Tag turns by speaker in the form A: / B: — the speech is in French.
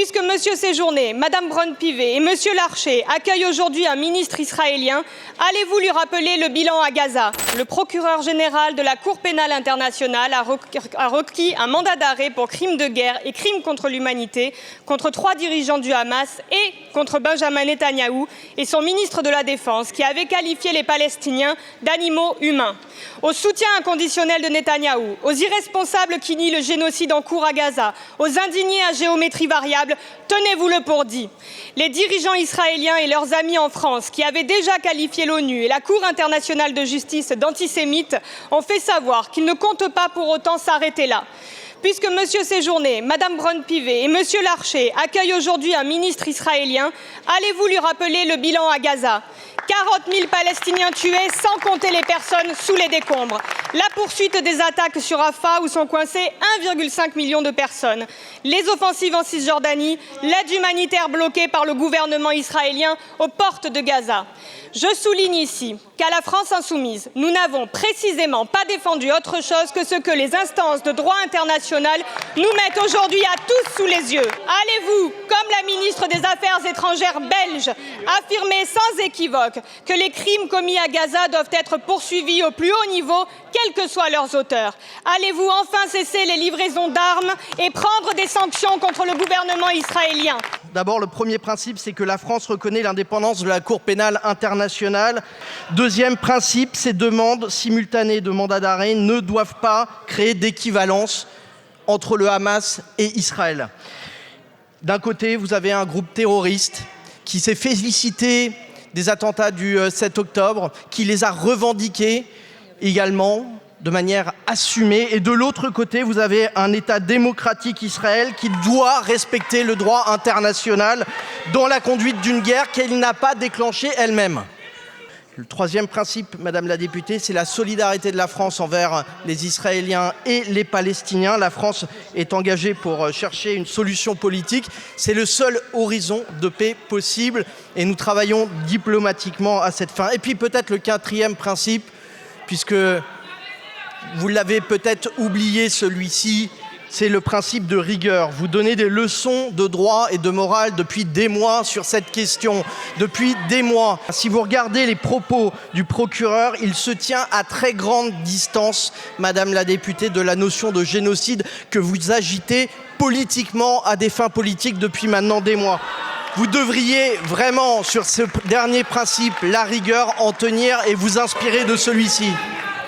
A: Puisque M. Séjourné, Mme Braun-Pivet et M. Larcher accueillent aujourd'hui un ministre israélien, allez-vous lui rappeler le bilan à Gaza? Le procureur général de la Cour pénale internationale a requis un mandat d'arrêt pour crimes de guerre et crimes contre l'humanité contre 3 dirigeants du Hamas et contre Benjamin Netanyahou et son ministre de la Défense qui avait qualifié les Palestiniens d'animaux humains. Au soutien inconditionnel de Netanyahou, aux irresponsables qui nient le génocide en cours à Gaza, aux indignés à géométrie variable, tenez-vous-le pour dit. Les dirigeants israéliens et leurs amis en France, qui avaient déjà qualifié l'ONU et la Cour internationale de justice d'antisémites, ont fait savoir qu'ils ne comptent pas pour autant s'arrêter là. Puisque M. Séjourné, Mme Braun-Pivet et M. Larcher accueillent aujourd'hui un ministre israélien, allez-vous lui rappeler le bilan à Gaza? 40 000 Palestiniens tués, sans compter les personnes sous les décombres. La poursuite des attaques sur Rafah, où sont coincées 1,5 million de personnes. Les offensives en Cisjordanie, l'aide humanitaire bloquée par le gouvernement israélien aux portes de Gaza. Je souligne ici qu'à la France insoumise, nous n'avons précisément pas défendu autre chose que ce que les instances de droit international nous mettent aujourd'hui à tous sous les yeux. Allez-vous, comme la ministre des Affaires étrangères belge, affirmer sans équivoque que les crimes commis à Gaza doivent être poursuivis au plus haut niveau, quels que soient leurs auteurs? Allez-vous enfin cesser les livraisons d'armes et prendre des sanctions contre le gouvernement israélien?
B: D'abord, le premier principe, c'est que la France reconnaît l'indépendance de la Cour pénale internationale. Deuxième principe, ces demandes simultanées de mandat d'arrêt ne doivent pas créer d'équivalence entre le Hamas et Israël. D'un côté, vous avez un groupe terroriste qui s'est félicité des attentats du 7 octobre, qui les a revendiqués également de manière assumée. Et de l'autre côté, vous avez un État démocratique, Israël, qui doit respecter le droit international dans la conduite d'une guerre qu'elle n'a pas déclenchée elle-même. Le troisième principe, Madame la députée, c'est la solidarité de la France envers les Israéliens et les Palestiniens. La France est engagée pour chercher une solution politique. C'est le seul horizon de paix possible et nous travaillons diplomatiquement à cette fin. Et puis peut-être le quatrième principe, puisque vous l'avez peut-être oublié celui-ci, c'est le principe de rigueur. Vous donnez des leçons de droit et de morale depuis des mois sur cette question, depuis des mois. Si vous regardez les propos du procureur, il se tient à très grande distance, Madame la députée, de la notion de génocide que vous agitez politiquement à des fins politiques depuis maintenant des mois. Vous devriez vraiment, sur ce dernier principe, la rigueur, en tenir et vous inspirer de celui-ci.